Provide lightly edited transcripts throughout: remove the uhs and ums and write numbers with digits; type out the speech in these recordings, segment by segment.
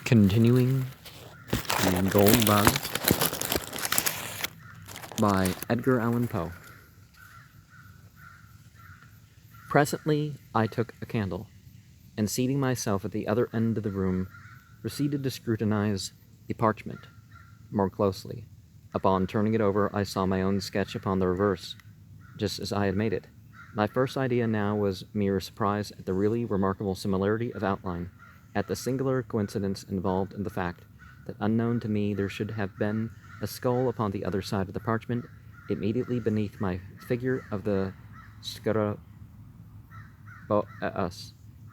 Continuing the Gold Bug by Edgar Allan Poe. Presently I took a candle, and seating myself at the other end of the room, proceeded to scrutinize the parchment more closely. Upon turning it over, I saw my own sketch upon the reverse, just as I had made it. My first idea now was mere surprise at the really remarkable similarity of outline, at the singular coincidence involved in the fact that unknown to me there should have been a skull upon the other side of the parchment, immediately beneath my figure of the scarabaeus,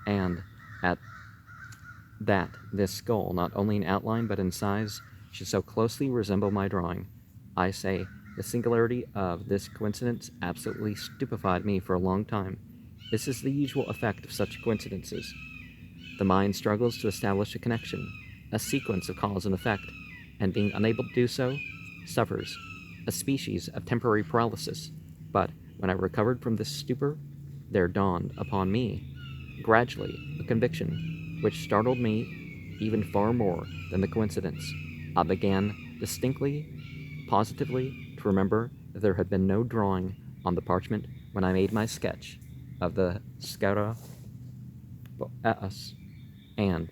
and at that this skull, not only in outline but in size, should so closely resemble my drawing. I say, the singularity of this coincidence absolutely stupefied me for a long time. This is the usual effect of such coincidences. The mind struggles to establish a connection, a sequence of cause and effect, and being unable to do so, suffers a species of temporary paralysis. But when I recovered from this stupor, there dawned upon me, gradually, a conviction which startled me even far more than the coincidence. I began distinctly, positively, to remember that there had been no drawing on the parchment when I made my sketch of the scarabaeus, and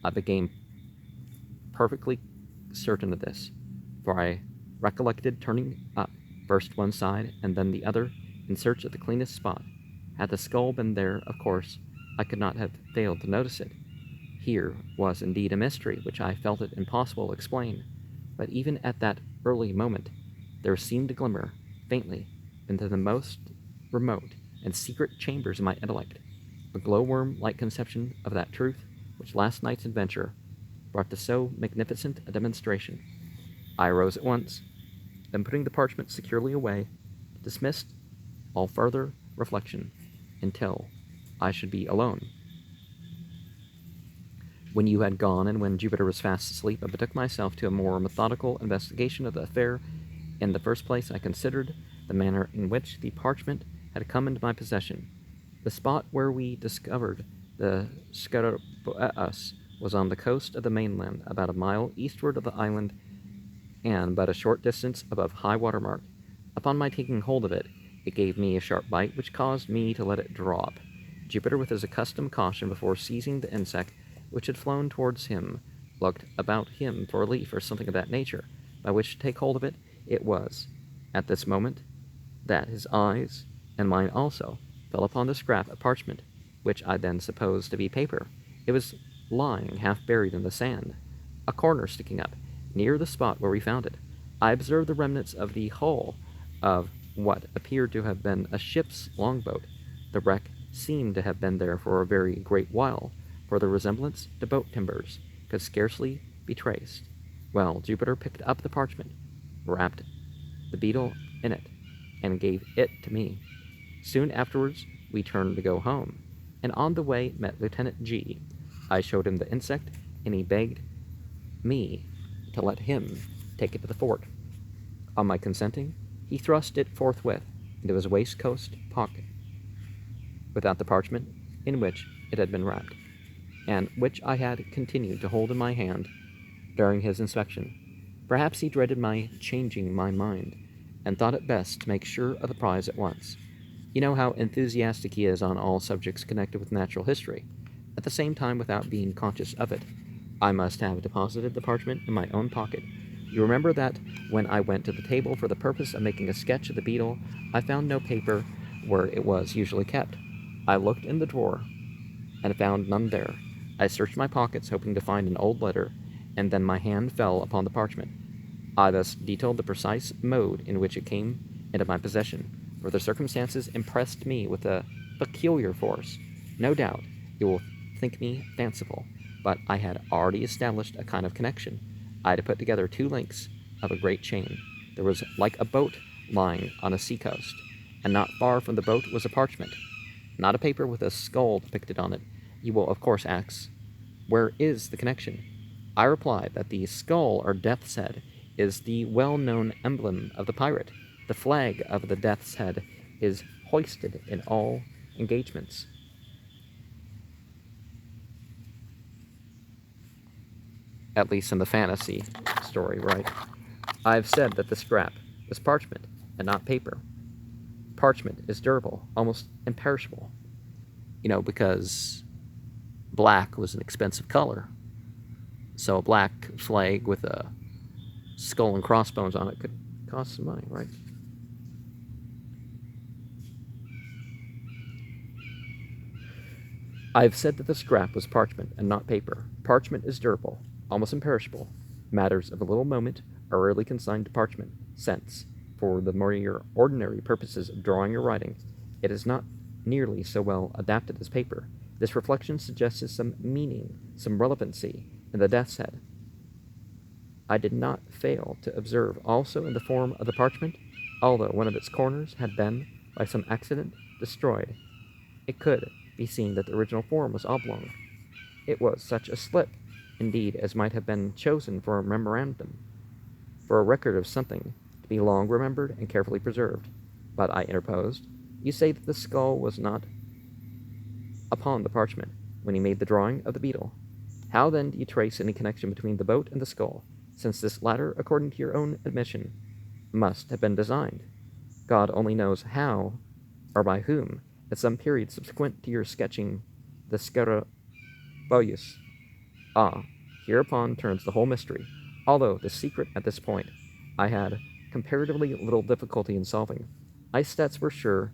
I became perfectly certain of this, for I recollected turning up first one side and then the other in search of the cleanest spot. Had the skull been there, of course, I could not have failed to notice it. Here was indeed a mystery which I felt it impossible to explain, but even at that early moment there seemed to glimmer, faintly, into the most remote and secret chambers of my intellect, a glowworm-like conception of that truth which last night's adventure brought to so magnificent a demonstration. I arose at once, and putting the parchment securely away, dismissed all further reflection until I should be alone. When you had gone, and when Jupiter was fast asleep, I betook myself to a more methodical investigation of the affair. In the first place, I considered the manner in which the parchment had come into my possession. The spot where we discovered the scarabaeus was on the coast of the mainland, about a mile eastward of the island, and but a short distance above high water mark. Upon my taking hold of it, it gave me a sharp bite, which caused me to let it drop. Jupiter, with his accustomed caution before seizing the insect, which had flown towards him, looked about him for a leaf or something of that nature, by which to take hold of it. It was at this moment that his eyes, and mine also, fell upon the scrap of parchment, which I then supposed to be paper. It was lying half buried in the sand, a corner sticking up, near the spot where we found it. I observed the remnants of the hull of what appeared to have been a ship's longboat. The wreck seemed to have been there for a very great while, for the resemblance to boat timbers could scarcely be traced. Well, Jupiter picked up the parchment, wrapped the beetle in it, and gave it to me. Soon afterwards, we turned to go home, and on the way met Lieutenant G. I showed him the insect, and he begged me to let him take it to the fort. On my consenting, he thrust it forthwith into his waistcoat pocket, without the parchment in which it had been wrapped, and which I had continued to hold in my hand during his inspection. Perhaps he dreaded my changing my mind, and thought it best to make sure of the prize at once. You know how enthusiastic he is on all subjects connected with natural history. At the same time, without being conscious of it, I must have deposited the parchment in my own pocket. You remember that when I went to the table for the purpose of making a sketch of the beetle, I found no paper where it was usually kept. I looked in the drawer, and found none there. I searched my pockets, hoping to find an old letter, and then my hand fell upon the parchment. I thus detailed the precise mode in which it came into my possession, for the circumstances impressed me with a peculiar force. No doubt you will think me fanciful, but I had already established a kind of connection. I had put together two links of a great chain. There was like a boat lying on a sea-coast, and not far from the boat was a parchment, not a paper with a skull depicted on it. You will of course ask, where is the connection? I replied that the skull or death's head is the well-known emblem of the pirate. The flag of the death's head is hoisted in all engagements. at least in the fantasy story, right? I've said that the scrap was parchment and not paper. Parchment is durable, almost imperishable, because black was an expensive color. So a black flag with a skull and crossbones on it could cost some money, right? I've said that the scrap was parchment and not paper. Parchment is durable, almost imperishable. Matters of a little moment are rarely consigned to parchment, since, for the more ordinary purposes of drawing or writing, it is not nearly so well adapted as paper. This reflection suggested some meaning, some relevancy in the death's head. I did not fail to observe also in the form of the parchment, although one of its corners had been, by some accident, destroyed, it could be seen that the original form was oblong. It was such a slip, indeed, as might have been chosen for a memorandum, for a record of something, to be long remembered and carefully preserved. But I interposed, you say that the skull was not upon the parchment when he made the drawing of the beetle. How then do you trace any connection between the boat and the skull, since this latter, according to your own admission, must have been designed? God only knows how, or by whom, at some period subsequent to your sketching the Scarabaeus. Ah, hereupon turns the whole mystery, although the secret at this point I had comparatively little difficulty in solving. Eisteddfod's were sure,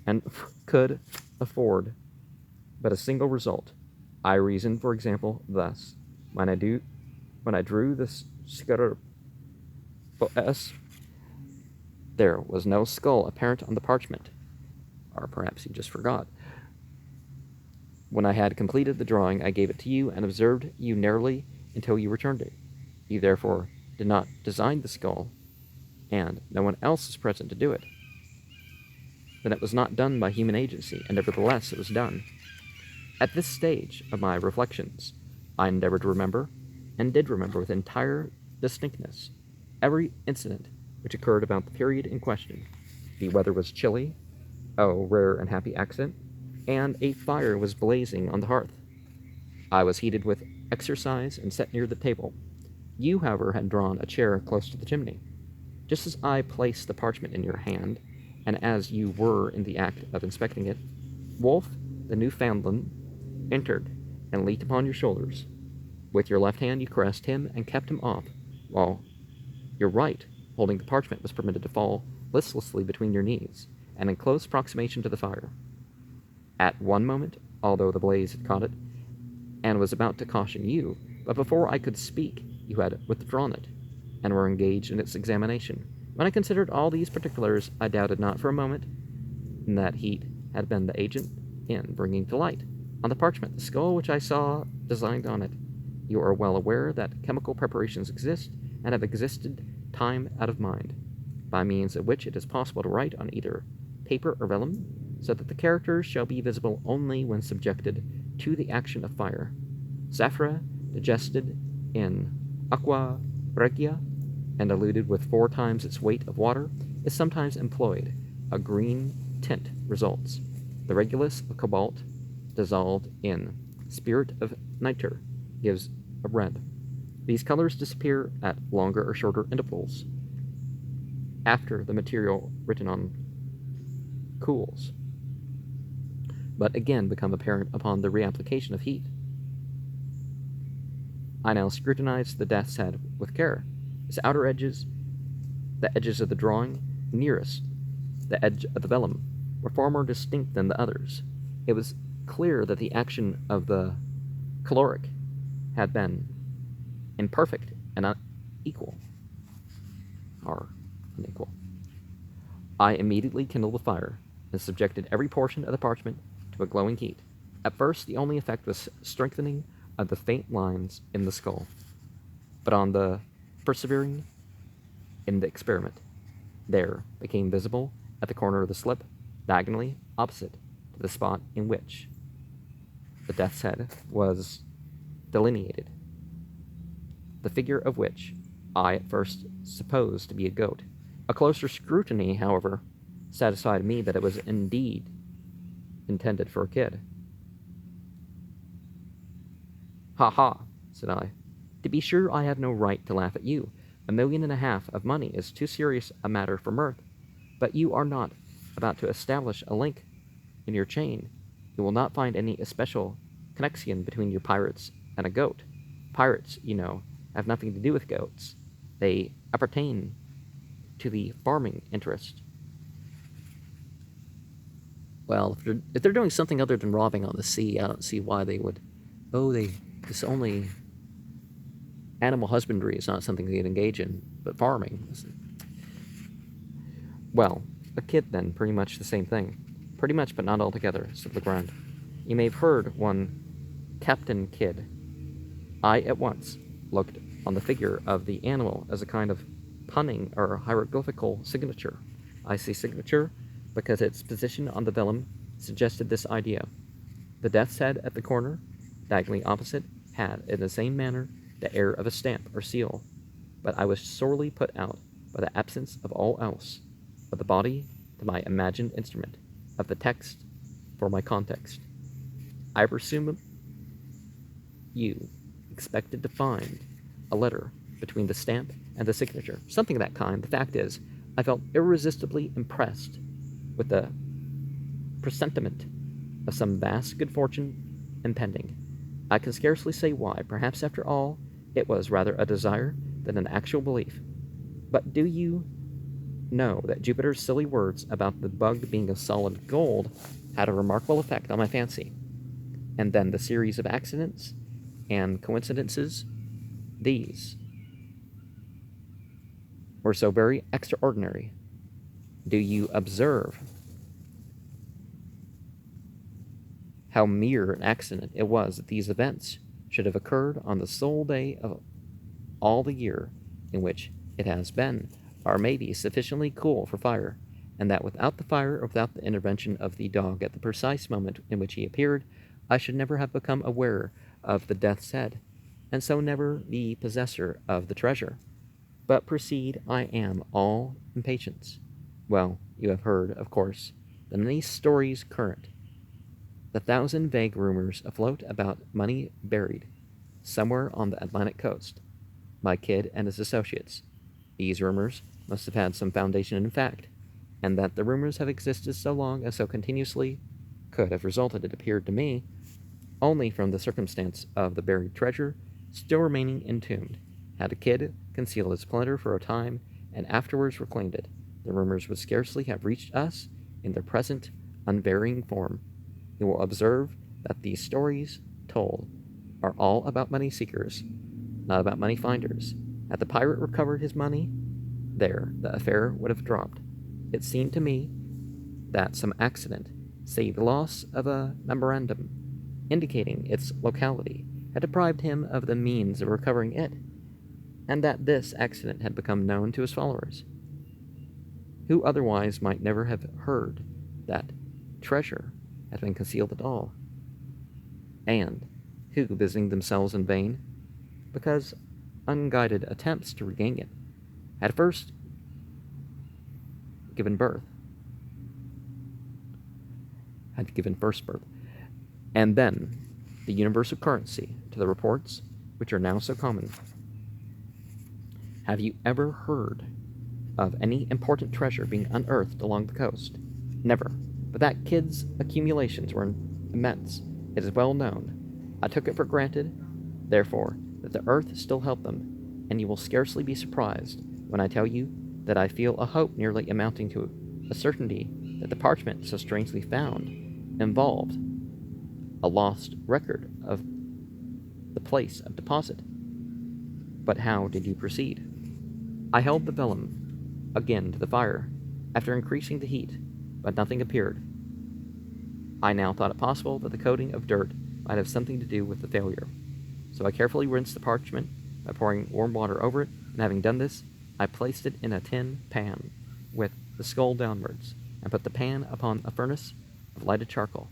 and could afford but a single result. I reasoned, for example, thus: when I drew the Scarabaeus, there was no skull apparent on the parchment, or perhaps he just forgot. When I had completed the drawing, I gave it to you and observed you narrowly until you returned it. You therefore did not design the skull, and no one else is present to do it. Then it was not done by human agency, and nevertheless it was done. At this stage of my reflections, I endeavored to remember, and did remember with entire distinctness, every incident which occurred about the period in question. The weather was chilly, oh, rare and happy accident, and a fire was blazing on the hearth. I was heated with exercise and sat near the table. You, however, had drawn a chair close to the chimney. Just as I placed the parchment in your hand, and as you were in the act of inspecting it, Wolf, the Newfoundland, entered and leaped upon your shoulders. With your left hand you caressed him and kept him off, while your right, holding the parchment, was permitted to fall listlessly between your knees, and in close proximation to the fire. At one moment, although the blaze had caught it, and was about to caution you, but before I could speak, you had withdrawn it, and were engaged in its examination. When I considered all these particulars, I doubted not for a moment that heat had been the agent in bringing to light, on the parchment, the skull which I saw designed on it. You are well aware that chemical preparations exist, and have existed time out of mind, by means of which it is possible to write on either paper or vellum, so that the characters shall be visible only when subjected to the action of fire. Saphira, digested in aqua regia, and diluted with 4 times its weight of water, is sometimes employed. A green tint results. The regulus of cobalt, dissolved in spirit of nitre, gives a red. These colors disappear at longer or shorter intervals after the material written on cools, but again become apparent upon the reapplication of heat. I now scrutinized the death's head with care. Its outer edges, the edges of the drawing nearest the edge of the vellum, were far more distinct than the others. It was clear that the action of the caloric had been imperfect and unequal, or unequal. I immediately kindled a fire and subjected every portion of the parchment to a glowing heat. At first, the only effect was strengthening of the faint lines in the skull, but on the persevering in the experiment, there became visible at the corner of the slip, diagonally opposite to the spot in which the death's head was delineated, the figure of which I at first supposed to be a goat. A closer scrutiny, however, satisfied me that it was indeed intended for a kid. "Ha ha," said I. To be sure, I have no right to laugh at you. 1.5 million of money is too serious a matter for mirth. But you are not about to establish a link in your chain. You will not find any especial connection between your pirates and a goat. Pirates, you know, have nothing to do with goats. They appertain to the farming interest. Well, if they're doing something other than robbing on the sea, I don't see why they would. Oh, this only animal husbandry is not something they'd engage in, but farming. Well, a kid then, pretty much the same thing. Pretty much, but not altogether, said Legrand. You may have heard one Captain Kidd. I at once looked on the figure of the animal as a kind of punning or hieroglyphical signature. I say signature because its position on the vellum suggested this idea. The death's head at the corner, diagonally opposite, had, in the same manner, the air of a stamp or seal, but I was sorely put out by the absence of all else, of the body to my imagined instrument, of the text for my context. I presume you expected to find a letter between the stamp and the signature, something of that kind. The fact is, I felt irresistibly impressed with the presentiment of some vast good fortune impending. I can scarcely say why. Perhaps, after all, it was rather a desire than an actual belief. But do you know that Jupiter's silly words about the bug being of solid gold had a remarkable effect on my fancy? And then the series of accidents and coincidences, these were so very extraordinary. Do you observe how mere an accident it was that these events should have occurred on the sole day of all the year in which it has been, or maybe sufficiently cool for fire, and that without the fire or without the intervention of the dog at the precise moment in which he appeared, I should never have become aware of the death's head, and so never be possessor of the treasure. But proceed, I am all impatience. Well, you have heard, of course, the many stories current, the thousand vague rumors afloat about money buried somewhere on the Atlantic coast by Kidd and his associates. These rumors must have had some foundation in fact, and that the rumors have existed so long and so continuously could have resulted, it appeared to me, only from the circumstance of the buried treasure still remaining entombed. Had a Kidd concealed its plunder for a time and afterwards reclaimed it, the rumors would scarcely have reached us in their present unvarying form. You will observe that these stories told are all about money seekers, not about money finders. Had the pirate recovered his money, there the affair would have dropped. It seemed to me that some accident, say the loss of a memorandum indicating its locality, had deprived him of the means of recovering it, and that this accident had become known to his followers, who otherwise might never have heard that treasure had been concealed at all, and who, busying themselves in vain, because unguided attempts to regain it, had first given birth, had given first birth, and then the universal currency to the reports which are now so common. Have you ever heard of any important treasure being unearthed along the coast? Never. But that Kidd's accumulations were immense. It is well known. I took it for granted, therefore, that the earth still held them, and you will scarcely be surprised when I tell you that I feel a hope nearly amounting to a certainty that the parchment so strangely found involved a lost record of the place of deposit. But how did you proceed? I held the vellum again to the fire, after increasing the heat, but nothing appeared. I now thought it possible that the coating of dirt might have something to do with the failure. So I carefully rinsed the parchment by pouring warm water over it, and having done this, I placed it in a tin pan with the skull downwards, and put the pan upon a furnace of lighted charcoal.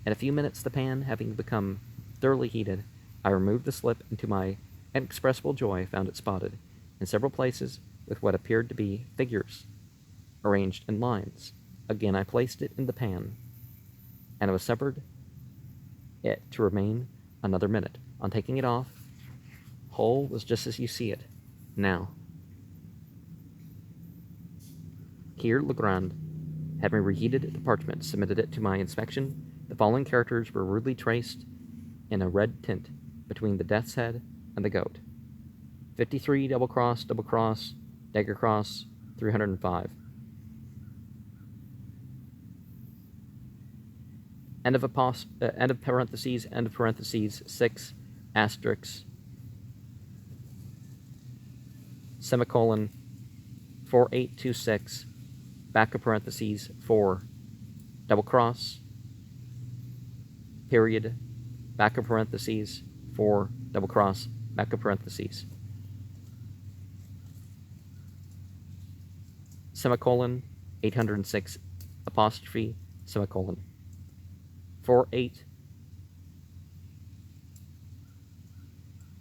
In a few minutes, the pan having become thoroughly heated, I removed the slip, and to my inexpressible joy found it spotted in several places with what appeared to be figures arranged in lines. Again I placed it in the pan, and it was suffered it to remain another minute. On taking it off, whole was just as you see it, now. Here, Legrand, having reheated the parchment, submitted it to my inspection. The following characters were rudely traced in a red tint between the death's head and the goat. 53, double cross, dagger cross, 305. End of parentheses, 6, asterisk, semicolon, 4826, back of parentheses, 4, double cross, period, back of parentheses, 4, double cross, back of parentheses. Semicolon, 806, apostrophe, semicolon. 48,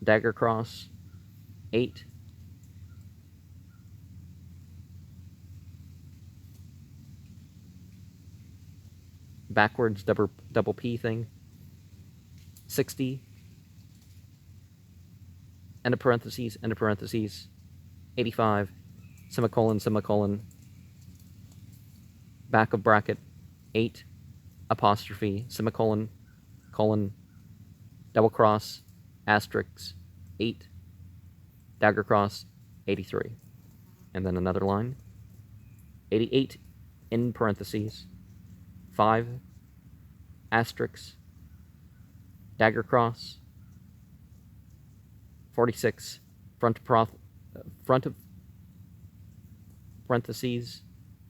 dagger cross, 8, backwards double P thing, 60, end of parentheses, 85, semicolon, back of bracket, 8, apostrophe, semicolon, colon, double cross, asterisk, 8, dagger cross, 83. And then another line, 88, in parentheses, 5, asterisk, dagger cross, 46, front of parentheses,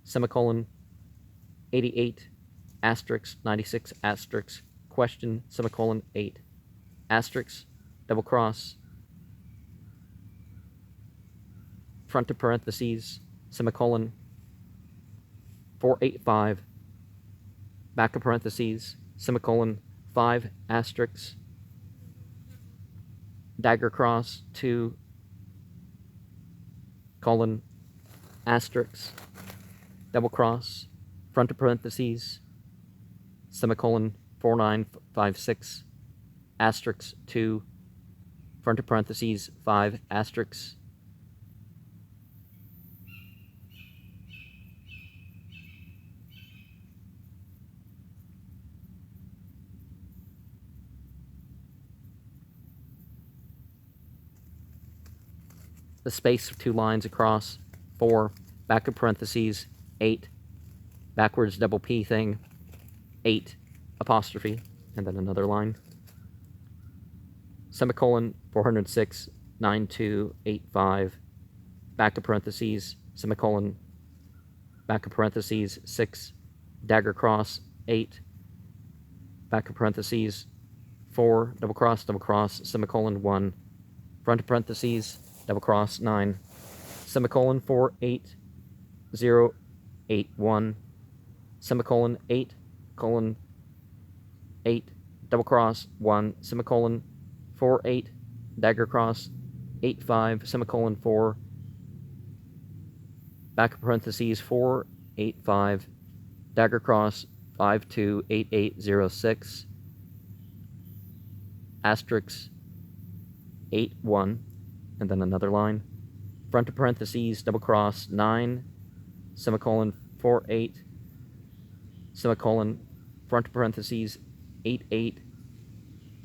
semicolon, 88, asterisk, 96, asterisk, question, semicolon, 8, asterisk, double cross, front of parentheses, semicolon, 485, back of parentheses, semicolon, 5, asterisk, dagger cross, 2, colon, asterisk, double cross, front of parentheses, semicolon, 4956, asterisk, 2, front of parentheses, 5, asterisk, the space of 2 lines across, 4, back of parentheses, 8, backwards double P thing, 8, apostrophe, and then another line, semicolon, 406, 9285, back of parentheses, semicolon, back of parentheses, 6, dagger cross, 8, back of parentheses, 4, double cross, semicolon, 1, front of parentheses, double cross, 9, semicolon, 48081, semicolon, 8, colon, 8, double cross, 1, semicolon, 48, dagger cross, 85, semicolon, 4, back of parentheses, 485, dagger cross, 528806, asterisk, 81, and then another line, front of parentheses, double cross, 9, semicolon, 48, semicolon, front of parentheses, 88,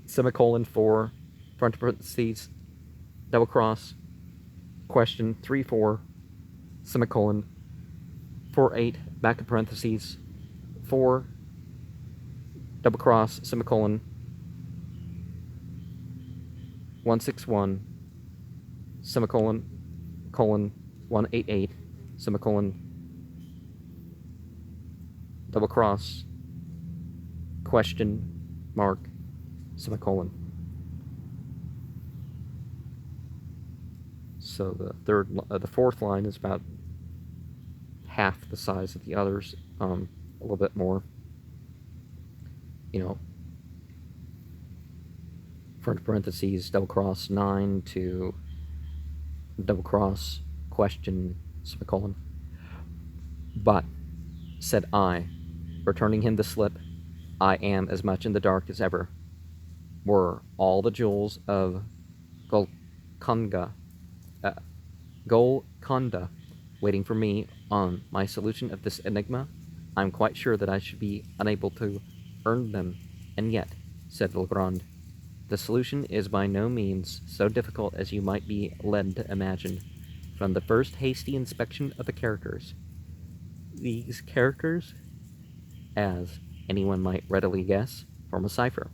semicolon, 4, front of parentheses, double cross, question, 34, semicolon, 48, back of parentheses, 4, double cross, semicolon, 161, semicolon, colon, 188, semicolon, double cross, question, mark, semicolon. So the fourth line is about half the size of the others, a little bit more, front parentheses, double cross, 9 to double cross, question, semicolon. But, said I, returning him the slip, I am as much in the dark as ever. Were all the jewels of Conga, uh, Golconda, waiting for me on my solution of this enigma. I'm quite sure that I should be unable to earn them, and yet, said Legrand, the solution is by no means so difficult as you might be led to imagine. From the first hasty inspection of the characters, these characters, as anyone might readily guess, form a cipher.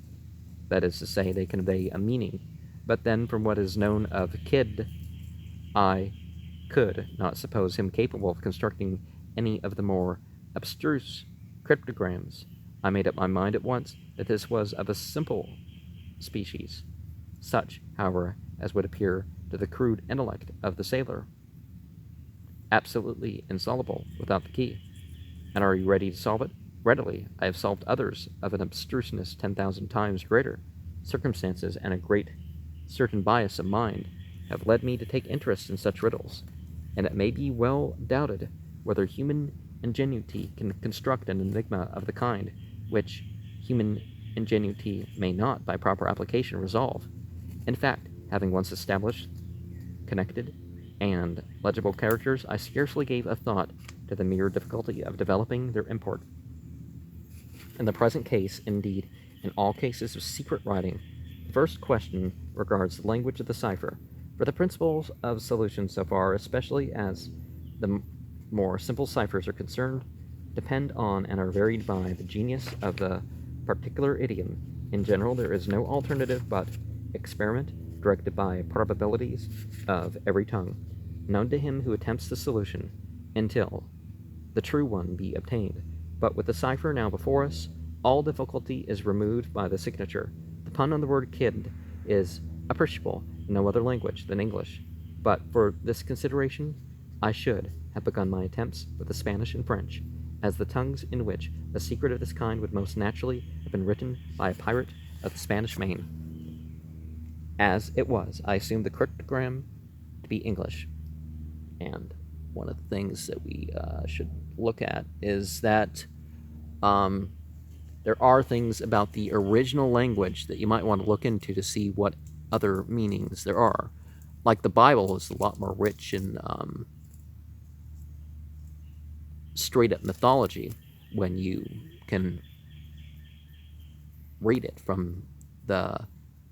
That is to say, they convey a meaning. But then, from what is known of Kidd, I could not suppose him capable of constructing any of the more abstruse cryptograms. I made up my mind at once that this was of a simple species, such, however, as would appear to the crude intellect of the sailor absolutely insoluble without the key. And are you ready to solve it? Readily. I have solved others of an abstruseness 10,000 times greater. Circumstances and a great certain bias of mind have led me to take interest in such riddles, and it may be well doubted whether human ingenuity can construct an enigma of the kind which human ingenuity may not, by proper application, resolve. In fact, having once established, connected, and legible characters, I scarcely gave a thought to the mere difficulty of developing their import. In the present case, indeed, in all cases of secret writing, the first question regards the language of the cipher, for the principles of solution so far, especially as the more simple ciphers are concerned, depend on and are varied by the genius of the particular idiom. In general, there is no alternative but experiment, directed by probabilities of every tongue, known to him who attempts the solution, until the true one be obtained. But with the cipher now before us, all difficulty is removed by the signature. The pun on the word kid is appreciable in no other language than English. But for this consideration, I should have begun my attempts with the Spanish and French, as the tongues in which a secret of this kind would most naturally have been written by a pirate of the Spanish Main. As it was, I assumed the cryptogram to be English. And one of the things that we should look at is that there are things about the original language that you might want to look into to see what other meanings there are. Like the Bible is a lot more rich in straight up mythology when you can read it from the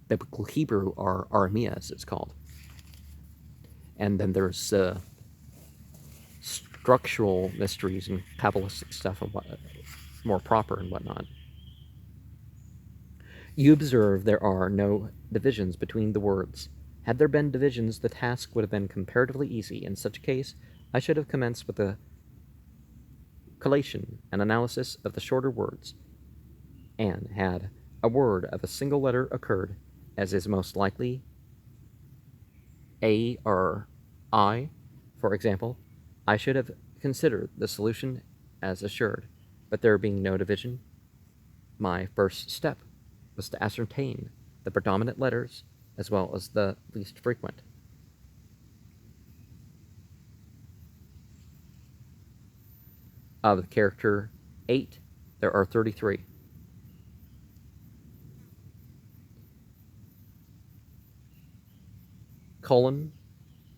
biblical Hebrew, or Aramea as it's called. And then there's structural mysteries and Kabbalistic stuff and what, more proper and whatnot. You observe there are no divisions between the words. Had there been divisions, the task would have been comparatively easy. In such a case, I should have commenced with a collation and analysis of the shorter words, and had a word of a single letter occurred, as is most likely, A or I, for example, I should have considered the solution as assured. But there being no division, my first step was to ascertain the predominant letters as well as the least frequent. Of the character 8, there are 33. Colon,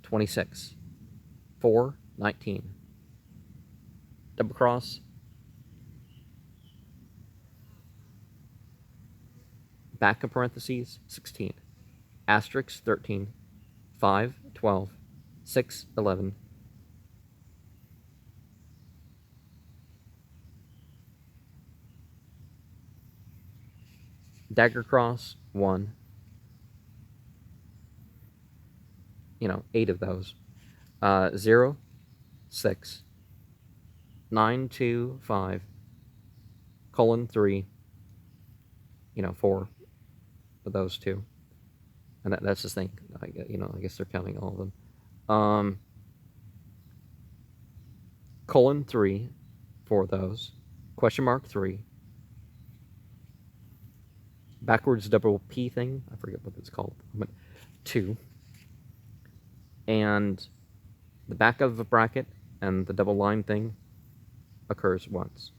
26. 4, 19. Double cross, back of parentheses, 16. Asterisk, 13. 5, 12. 6, 11. Dagger cross, 1. 8 of those. 0, 6. 9, 2, 5. Colon, 3. 4 of those two. And that's the thing. I guess they're counting all of them. Colon, 3 for those. Question mark, 3. Backwards double P thing. I forget what it's called. 2. And the back of a bracket and the double line thing occurs once.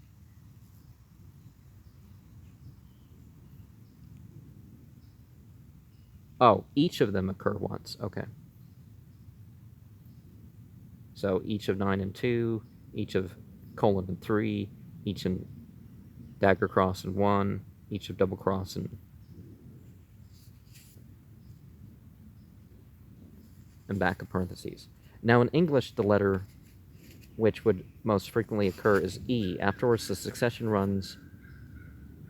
Oh, each of them occur once. Okay. So each of 9 and 2, each of colon and 3, each in dagger cross and 1, each of double cross and back of parentheses. Now in English, the letter which would most frequently occur is E. Afterwards, the succession runs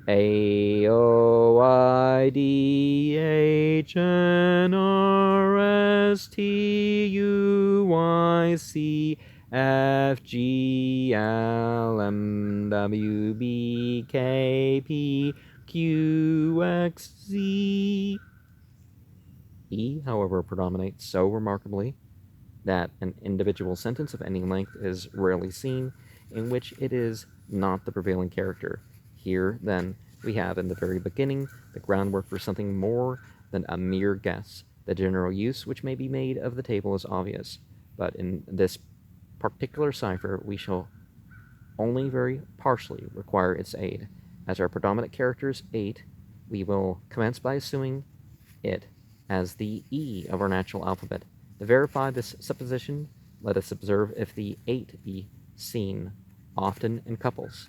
A, O, I, D, H, N, R, S, T, U, Y, C, F, G, L, M, W, B, K, P, Q, X, Z. E, however, predominates so remarkably that an individual sentence of any length is rarely seen in which it is not the prevailing character. Here, then, we have in the very beginning the groundwork for something more than a mere guess. The general use which may be made of the table is obvious, but in this particular cipher we shall only very partially require its aid. As our predominant character is 8, we will commence by assuming it as the E of our natural alphabet. To verify this supposition, let us observe if the 8 be seen often in couples,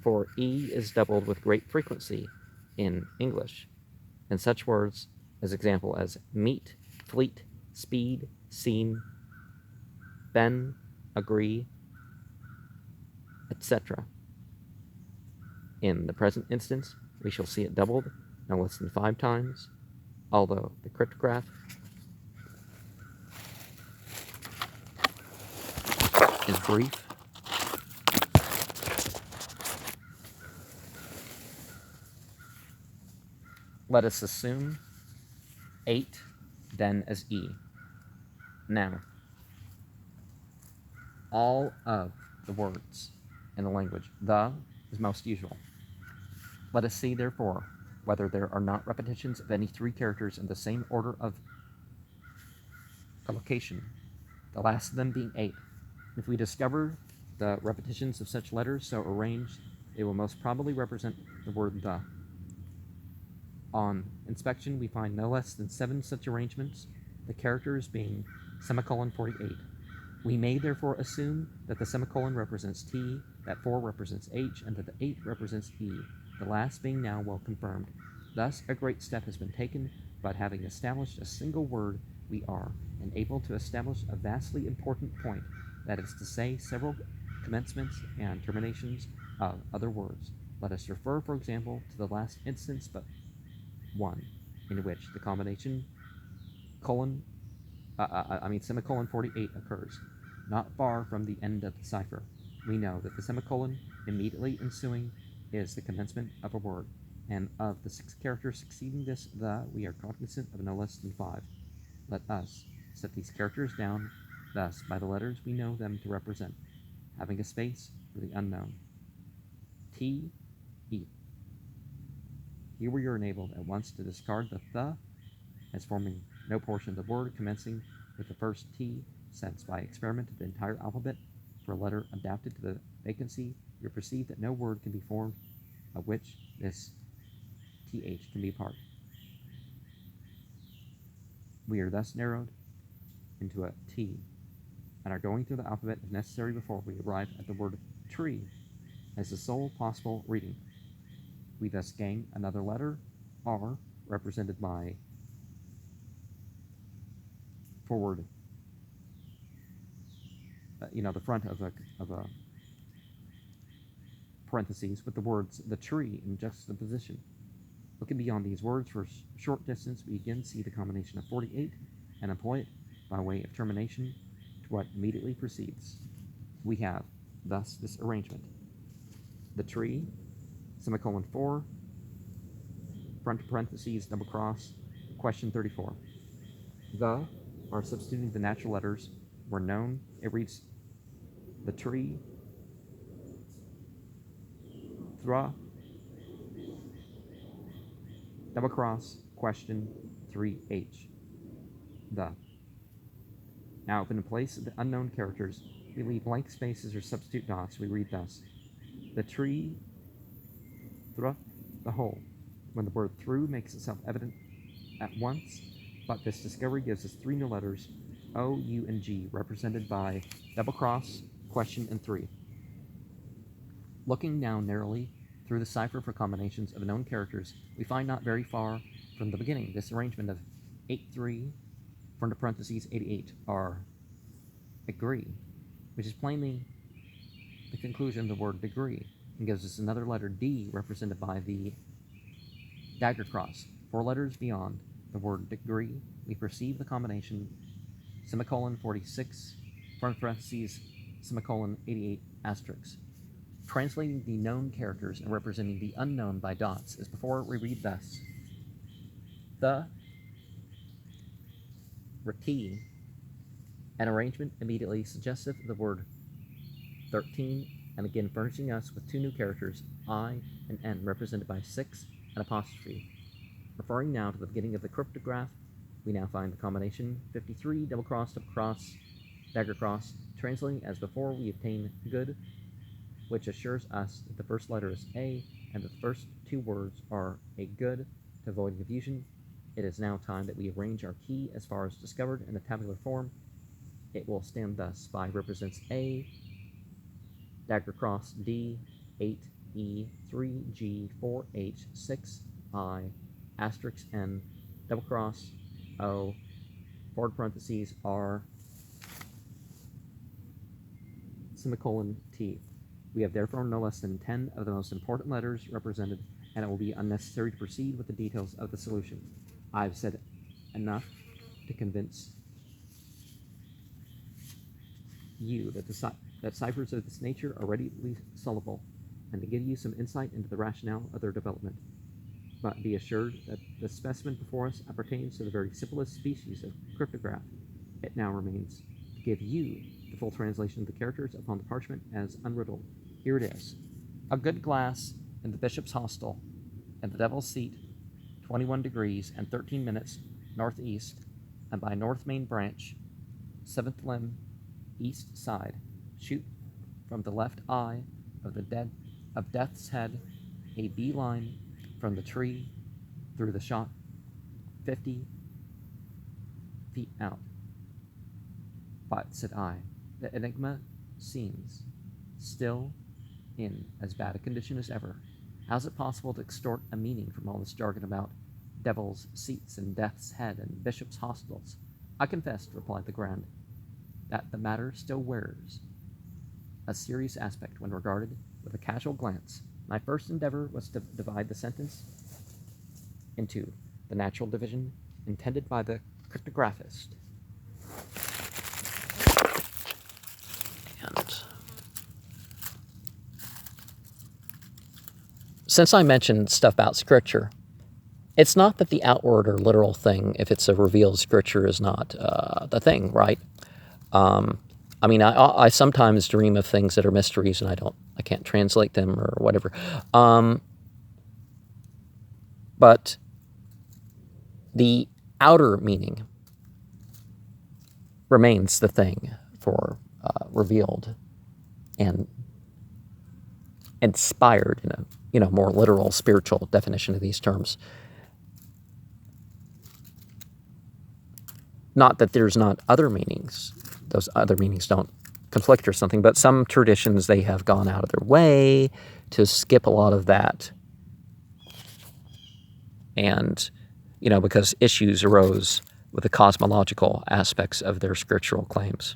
for E is doubled with great frequency in English, in such words as example as meet, fleet, speed, seen, ben, agree, etc. In the present instance, we shall see it doubled no less than 5 times, although the cryptograph is brief. Let us assume 8 then as E. Now, all of the words in the language, the is most usual. Let us see, therefore, whether there are not repetitions of any 3 characters in the same order of collocation, the last of them being 8. If we discover the repetitions of such letters so arranged, they will most probably represent the word the. On inspection, we find no less than 7 such arrangements, the characters being semicolon 48. We may therefore assume that the semicolon represents T, that 4 represents H, and that the 8 represents E, the last being now well confirmed. Thus, a great step has been taken, but having established a single word, we are enabled to establish a vastly important point, that is to say, several commencements and terminations of other words. Let us refer, for example, to the last instance but one, in which the combination semicolon 48 occurs. Not far from the end of the cipher, we know that the semicolon immediately ensuing is the commencement of a word, and of the 6 characters succeeding this the, we are cognizant of no less than 5. Let us set these characters down thus by the letters we know them to represent, having a space for the unknown. T, E. Here we are enabled at once to discard the as forming no portion of the word commencing with the first T, since by experiment of the entire alphabet for a letter adapted to the vacancy, we perceive that no word can be formed of which this TH can be a part. We are thus narrowed into a T, and are going through the alphabet if necessary before we arrive at the word tree as the sole possible reading. We thus gain another letter, R, represented by forward, the front of a parentheses with the words the tree in juxtaposition. Looking beyond these words for a short distance, we again see the combination of 48 and employ it by way of termination to what immediately precedes. We have thus this arrangement: the tree, semicolon 4, front parentheses, double cross, question 34. The are substituting the natural letters were known. It reads the tree, thra, double cross, question 3H. The. Now, if in place of the unknown characters we leave blank spaces or substitute dots, we read thus: the tree, thra, the whole. When the word through makes itself evident, at once, but this discovery gives us 3 new letters, O, U, and G, represented by double cross, question, and 3. Looking now narrowly through the cipher for combinations of known characters, we find not very far from the beginning this arrangement of 83 from the parentheses 88 are agree, which is plainly the conclusion of the word degree, and gives us another letter D represented by the dagger cross. 4 letters beyond the word degree, we perceive the combination semicolon 46 from parentheses semicolon 88 asterisk. Translating the known characters and representing the unknown by dots as before, we read thus: the reti, an arrangement immediately suggestive of the word 13, and again furnishing us with 2 new characters, I and N, represented by 6 and apostrophe. Referring now to the beginning of the cryptograph, we now find the combination 53, double cross, dagger cross. Translating as before, we obtain good, which assures us that the first letter is A, and the first 2 words are a good to avoid confusion. It is now time that we arrange our key as far as discovered in the tabular form. It will stand thus: by represents A, dagger cross, D, 8, E, 3, G, 4, H, 6, I, asterisk N, double cross, O, forward parentheses, R, semicolon, T. We have therefore no less than 10 of the most important letters represented, and it will be unnecessary to proceed with the details of the solution. I have said enough to convince you that ciphers of this nature are readily solvable, and to give you some insight into the rationale of their development. But be assured that the specimen before us appertains to the very simplest species of cryptograph. It now remains to give you the full translation of the characters upon the parchment as unriddled. Here it is: a good glass in the bishop's hostel, and the devil's seat, 21 degrees and 13 minutes northeast, and by north main branch, 7th limb, east side. Shoot from the left eye of Death's Head a beeline from the tree through the shot 50 feet out. But, said I, the enigma seems still in as bad a condition as ever. How is it possible to extort a meaning from all this jargon about devil's seats and Death's Head and bishop's hostels? I confess, replied Legrand, that the matter still wears a serious aspect when regarded with a casual glance. My first endeavor was to divide the sentence into the natural division intended by the cryptographist. And since I mentioned stuff about scripture, it's not that the outward or literal thing, if it's a revealed scripture, is not the thing, right? I mean, I sometimes dream of things that are mysteries, and I can't translate them or whatever. But the outer meaning remains the thing for revealed and inspired in a more literal, spiritual definition of these terms. Not that there's not other meanings. Those other meanings don't conflict or something, but some traditions, they have gone out of their way to skip a lot of that. And, because issues arose with the cosmological aspects of their scriptural claims.